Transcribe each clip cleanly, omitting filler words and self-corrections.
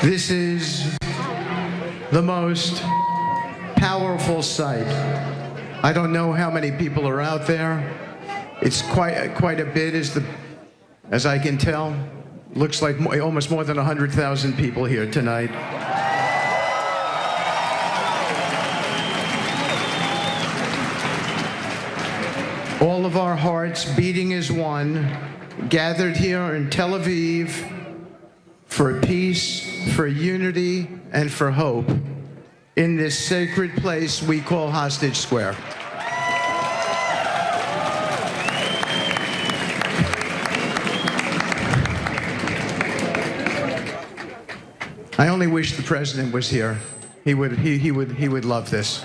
This is the most powerful sight. I don't know how many people are out there. It's quite a bit, as I can tell. Looks like almost more than 100,000 people here tonight. All of our hearts beating as one, gathered here in Tel Aviv for peace, for unity, and for hope in this sacred place we call Hostage Square. I only wish the president was here. He would love this.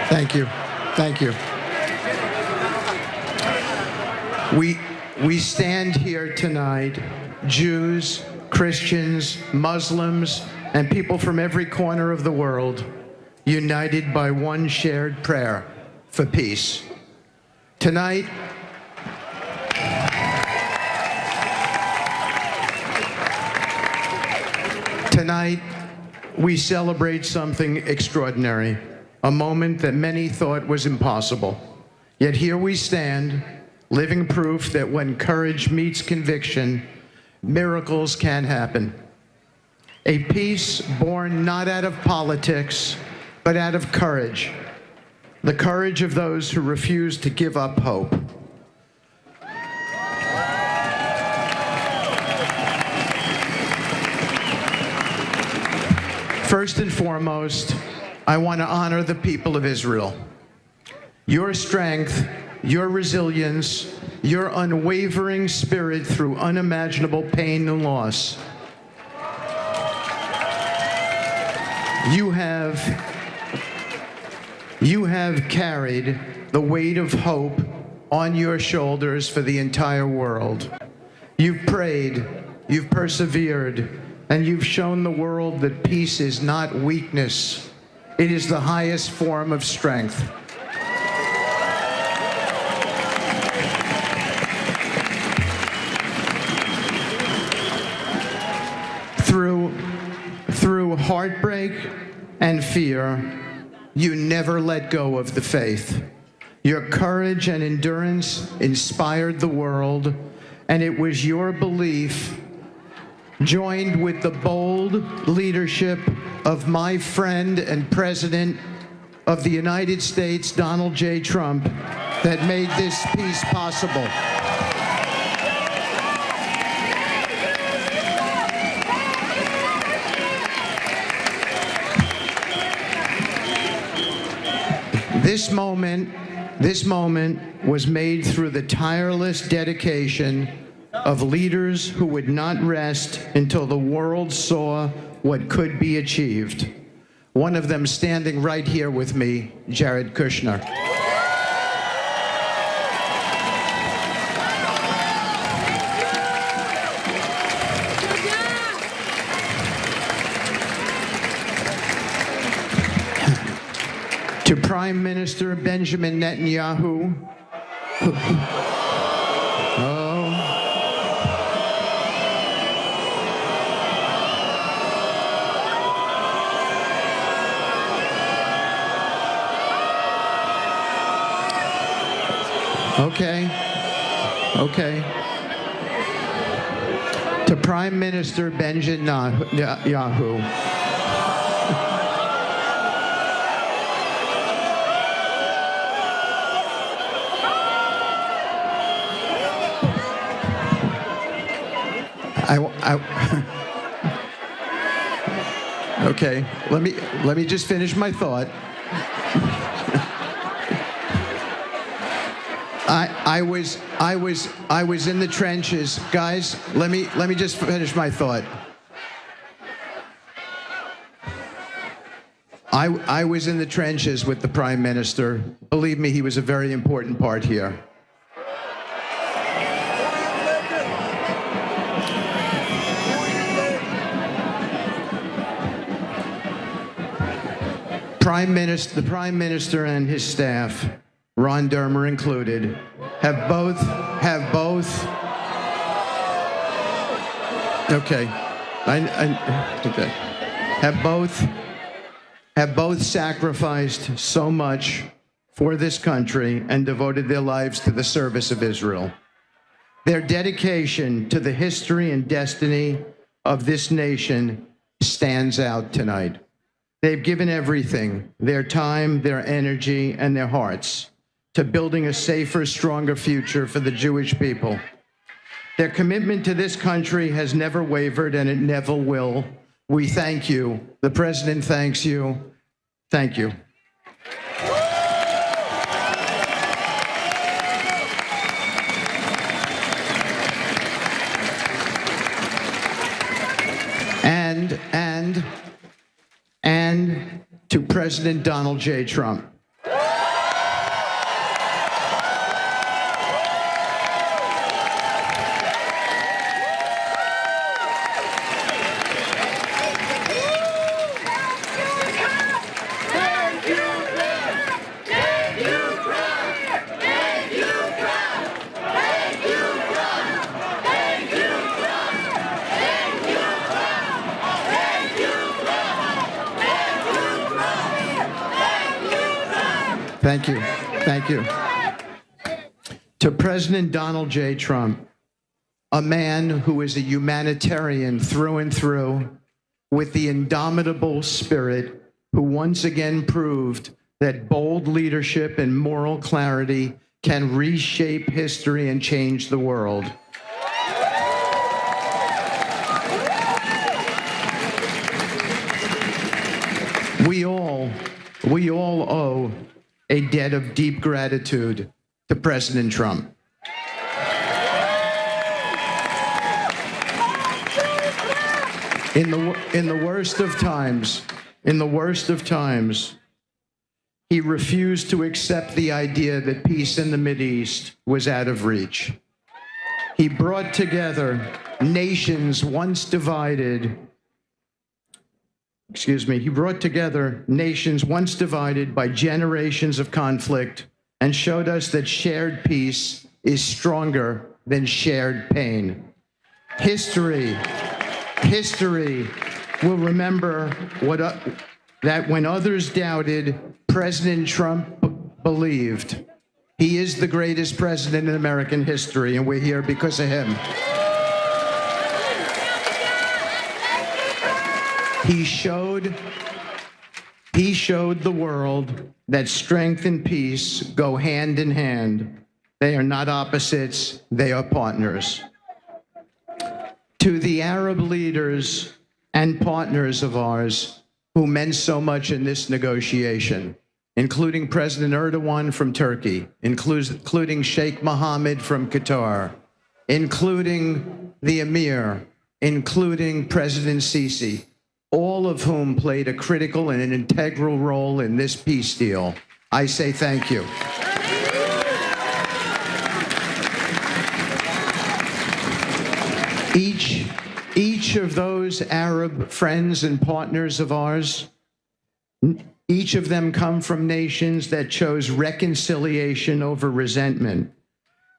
Thank you. Thank you. We stand here tonight, Jews, Christians, Muslims, and people from every corner of the world, united by one shared prayer for peace. Tonight, we celebrate something extraordinary. A moment that many thought was impossible. Yet here we stand, living proof that when courage meets conviction, miracles can happen. A peace born not out of politics, but out of courage. The courage of those who refuse to give up hope. First and foremost, I want to honor the people of Israel. Your strength, your resilience, your unwavering spirit through unimaginable pain and loss. You have carried the weight of hope on your shoulders for the entire world. You've prayed, you've persevered, and you've shown the world that peace is not weakness. It is the highest form of strength. Through heartbreak and fear, you never let go of the faith. Your courage and endurance inspired the world, and it was your belief, joined with the bold leadership of my friend and President of the United States, Donald J. Trump, that made this peace possible. This moment was made through the tireless dedication of leaders who would not rest until the world saw what could be achieved. One of them standing right here with me, Jared Kushner. To Prime Minister Benjamin Netanyahu, Okay. To Prime Minister Benjamin Netanyahu. Okay, let me just finish my thought. I was in the trenches, guys. Let me just finish my thought. I was in the trenches with the Prime Minister. Believe me, he was a very important part here. the Prime Minister and his staff, Ron Dermer included, have both sacrificed so much for this country and devoted their lives to the service of Israel. Their dedication to the history and destiny of this nation stands out tonight. They've given everything, their time, their energy, and their hearts, to building a safer, stronger future for the Jewish people. Their commitment to this country has never wavered, and it never will. We thank you. The President thanks you. Thank you. And to President Donald J. Trump. Thank you. Thank you. To President Donald J. Trump, a man who is a humanitarian through and through, with the indomitable spirit, who once again proved that bold leadership and moral clarity can reshape history and change the world. We all owe a debt of deep gratitude to President Trump. In the worst of times, he refused to accept the idea that peace in the Mideast was out of reach. He brought together nations once divided by generations of conflict, and showed us that shared peace is stronger than shared pain. History will remember that when others doubted, President Trump believed. He is the greatest president in American history, and we're here because of him. He showed the world that strength and peace go hand in hand. They are not opposites, they are partners. To the Arab leaders and partners of ours who meant so much in this negotiation, including President Erdogan from Turkey, including Sheikh Mohammed from Qatar, including the Emir, including President Sisi, all of whom played a critical and an integral role in this peace deal. I say thank you. Each of those Arab friends and partners of ours, each of them come from nations that chose reconciliation over resentment.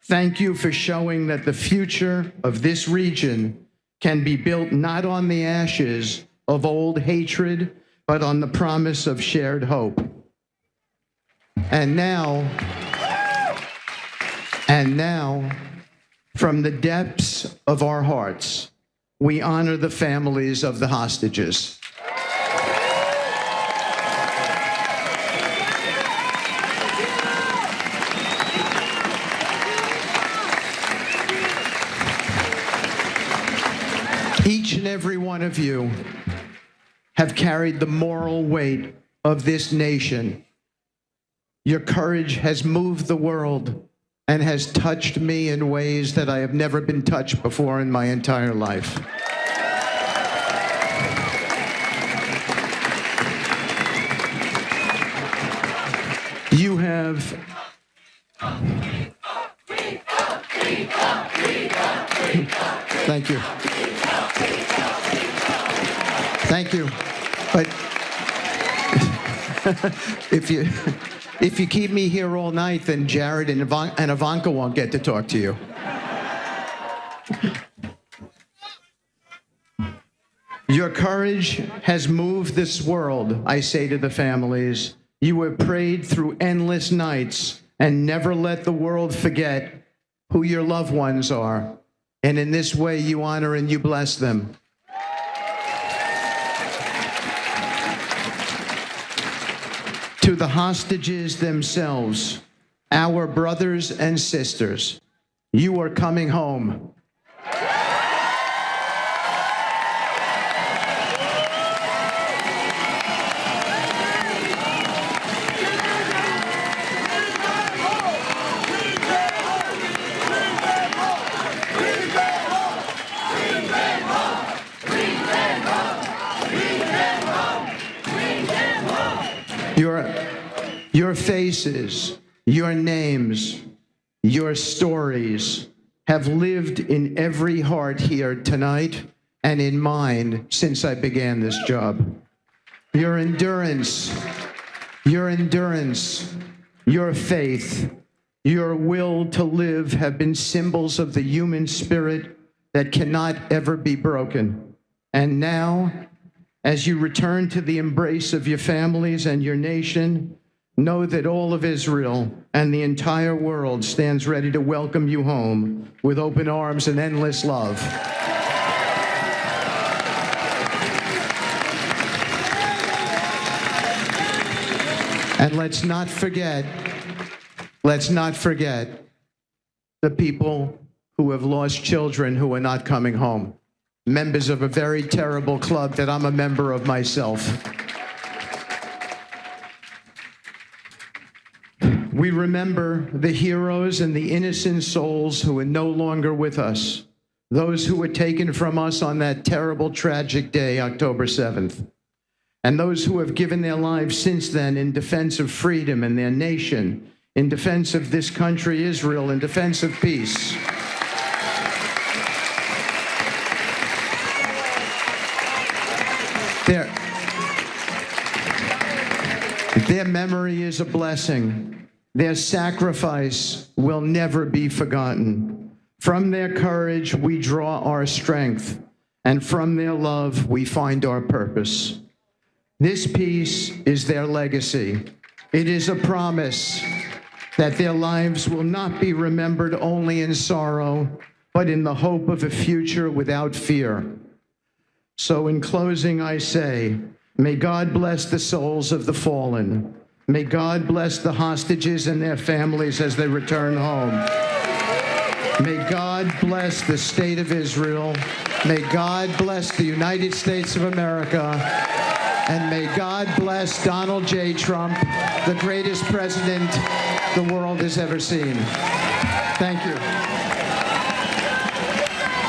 Thank you for showing that the future of this region can be built not on the ashes of old hatred, but on the promise of shared hope. And now, from the depths of our hearts, we honor the families of the hostages. Each and every one of you have carried the moral weight of this nation. Your courage has moved the world and has touched me in ways that I have never been touched before in my entire life. You have... Thank you. Thank you. But If you keep me here all night, then Jared and Ivanka won't get to talk to you. Your courage has moved this world, I say to the families. You have prayed through endless nights and never let the world forget who your loved ones are. And in this way, you honor and you bless them. To the hostages themselves, our brothers and sisters, you are coming home. Your faces, your names, your stories have lived in every heart here tonight and in mine since I began this job. Your endurance, your faith, your will to live have been symbols of the human spirit that cannot ever be broken. And now, as you return to the embrace of your families and your nation, know that all of Israel and the entire world stands ready to welcome you home with open arms and endless love. And let's not forget the people who have lost children who are not coming home. Members of a very terrible club that I'm a member of myself. We remember the heroes and the innocent souls who are no longer with us, those who were taken from us on that terrible, tragic day, October 7th, and those who have given their lives since then in defense of freedom and their nation, in defense of this country, Israel, in defense of peace. Their memory is a blessing. Their sacrifice will never be forgotten. From their courage, we draw our strength, and from their love, we find our purpose. This peace is their legacy. It is a promise that their lives will not be remembered only in sorrow, but in the hope of a future without fear. So in closing, I say, may God bless the souls of the fallen. May God bless the hostages and their families as they return home. May God bless the state of Israel. May God bless the United States of America. And may God bless Donald J. Trump, the greatest president the world has ever seen. Thank you.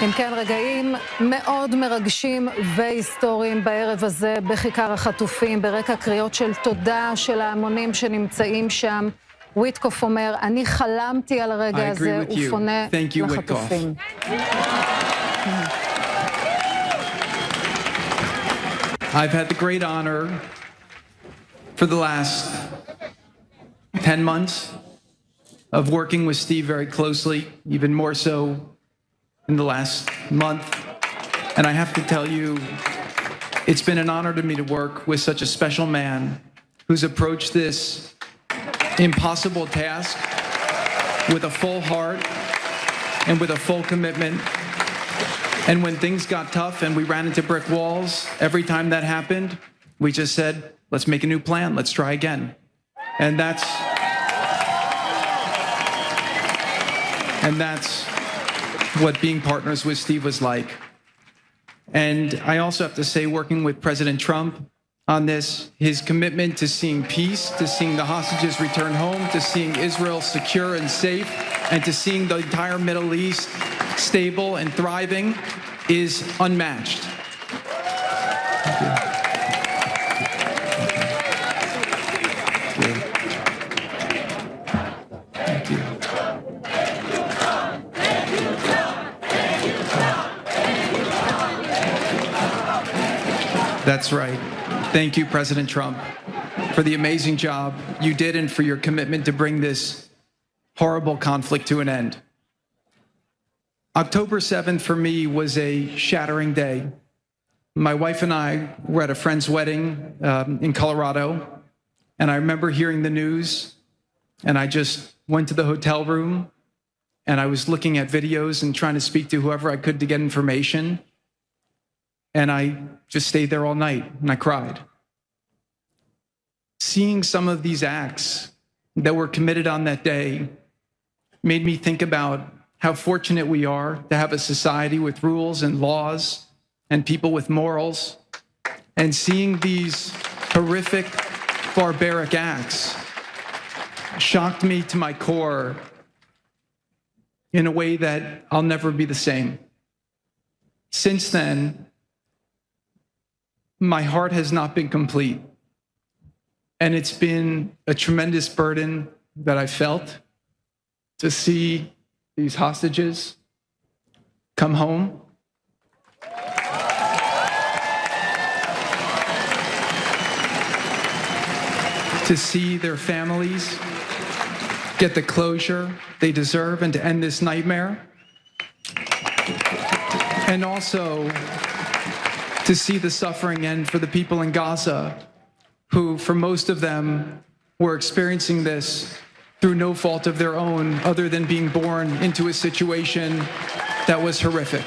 אם כן, רגעים מאוד מרגשים והיסטוריים בערב הזה בכיכר החטופים, ברקע קריאות של תודה של ההמונים שנמצאים שם. ויטקוף אומר, אני חלמתי על הרגע הזה ופונה לחטופים. I've had the great honor for the last 10 months of working with Steve very closely, even more so in the last month. And I have to tell you, it's been an honor to me to work with such a special man who's approached this impossible task with a full heart and with a full commitment. And when things got tough and we ran into brick walls, every time that happened, we just said, let's make a new plan, let's try again. And that's what being partners with Steve was like. And I also have to say, working with President Trump on this, his commitment to seeing peace, to seeing the hostages return home, to seeing Israel secure and safe, and to seeing the entire Middle East stable and thriving is unmatched. Thank you. Thank you. That's right. Thank you, President Trump. for the amazing job you did and for your commitment to bring this horrible conflict to an end. October 7th for me was a shattering day. My wife and I were at a friend's wedding in Colorado, and I remember hearing the news, and I just went to the hotel room, and I was looking at videos and trying to speak to whoever I could to get information, and I just stayed there all night, and I cried. Seeing some of these acts that were committed on that day made me think about how fortunate we are to have a society with rules and laws and people with morals. And seeing these horrific, barbaric acts shocked me to my core in a way that I'll never be the same. Since then, my heart has not been complete. And it's been a tremendous burden that I felt to see these hostages come home. To see their families get the closure they deserve and to end this nightmare. And also to see the suffering end for the people in Gaza who, for most of them, were experiencing this through no fault of their own other than being born into a situation that was horrific.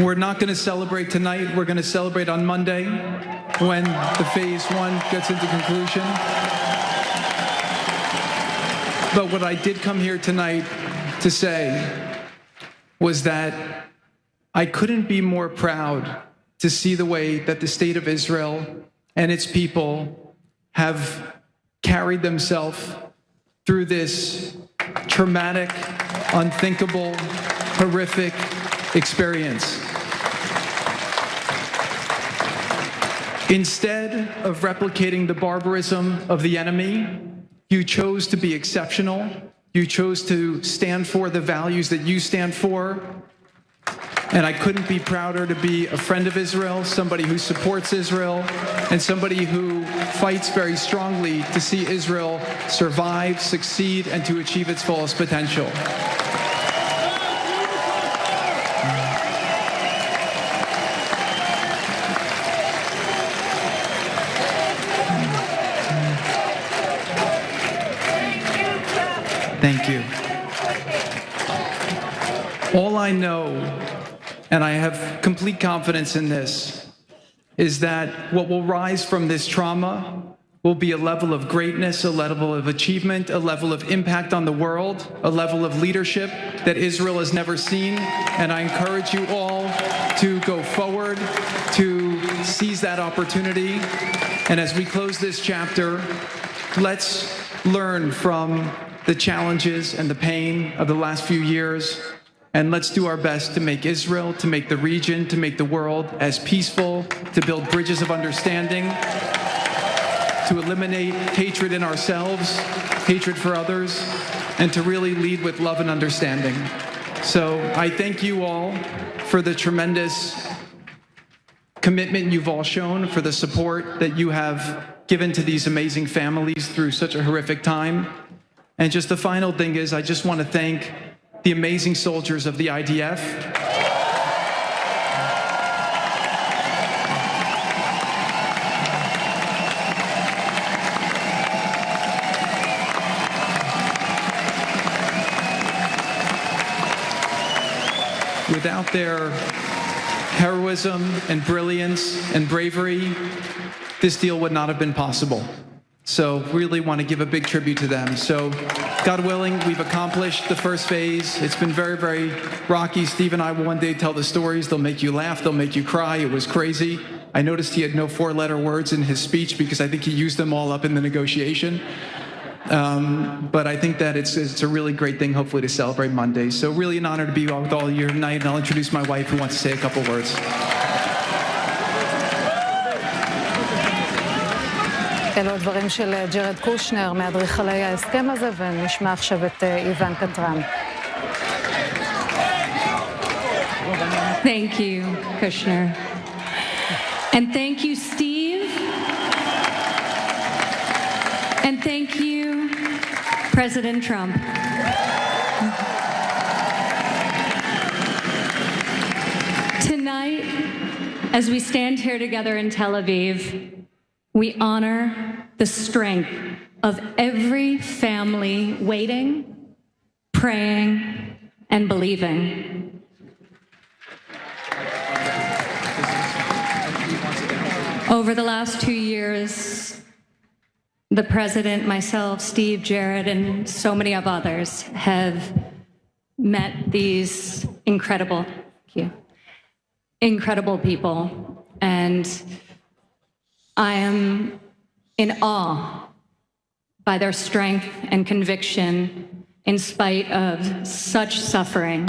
We're not going to celebrate tonight. We're going to celebrate on Monday when the phase 1 gets into conclusion. But what I did come here tonight to say was that I couldn't be more proud to see the way that the state of Israel and its people have carried themselves through this traumatic, unthinkable, horrific experience. Instead of replicating the barbarism of the enemy, you chose to be exceptional. You chose to stand for the values that you stand for. And I couldn't be prouder to be a friend of Israel, somebody who supports Israel, and somebody who fights very strongly to see Israel survive, succeed, and to achieve its fullest potential. Thank you. All I know, and I have complete confidence in this, is that what will rise from this trauma will be a level of greatness, a level of achievement, a level of impact on the world, a level of leadership that Israel has never seen. And I encourage you all to go forward, to seize that opportunity. And as we close this chapter, let's learn from the challenges and the pain of the last few years. And let's do our best to make Israel, to make the region, to make the world as peaceful, to build bridges of understanding, to eliminate hatred in ourselves, hatred for others, and to really lead with love and understanding. So I thank you all for the tremendous commitment you've all shown, for the support that you have given to these amazing families through such a horrific time. And just the final thing is, I just want to thank the amazing soldiers of the IDF. Without their heroism and brilliance and bravery, this deal would not have been possible. So really want to give a big tribute to them. So God willing, we've accomplished the first phase. It's been very, very rocky. Steve and I will one day tell the stories. They'll make you laugh. They'll make you cry. It was crazy. I noticed he had no 4-letter words in his speech because I think he used them all up in the negotiation. But I think that it's a really great thing, hopefully, to celebrate Monday. So really an honor to be with all of you tonight. And I'll introduce my wife who wants to say a couple words. אלו הדברים של ג'רד קושנר, מאדריכלי ההסכם הזה, ונשמע עכשיו את איוונקה טראמפ. Thank you, Kushner. And thank you, Steve. And thank you, President Trump. Tonight, as we stand here together in Tel Aviv, we honor the strength of every family waiting, praying, and believing. Over the last 2 years, the President, myself, Steve, Jared, and so many of others have met these incredible people, and I am in awe by their strength and conviction in spite of such suffering.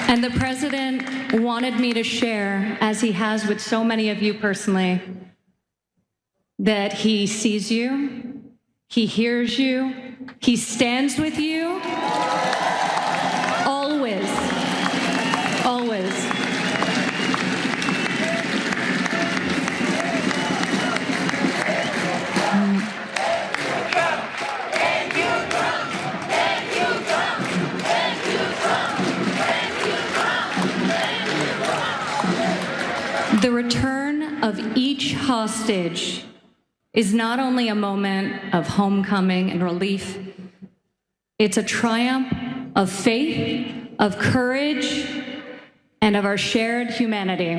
And the President wanted me to share, as he has with so many of you personally, that he sees you, he hears you, he stands with you, always, always. The return of each hostage is not only a moment of homecoming and relief, it's a triumph of faith, of courage, and of our shared humanity.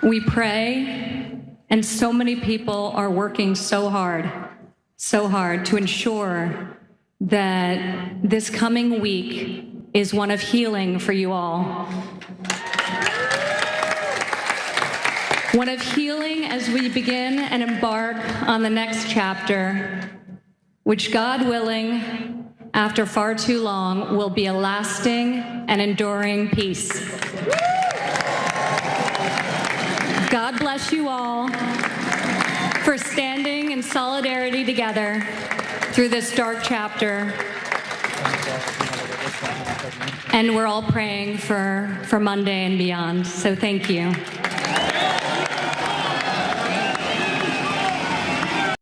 We pray, and so many people are working so hard to ensure that this coming week is one of healing for you all. One of healing as we begin and embark on the next chapter, which, God willing, after far too long, will be a lasting and enduring peace. God bless you all for standing in solidarity together through this dark chapter. And we're all praying for Monday and beyond. So thank you.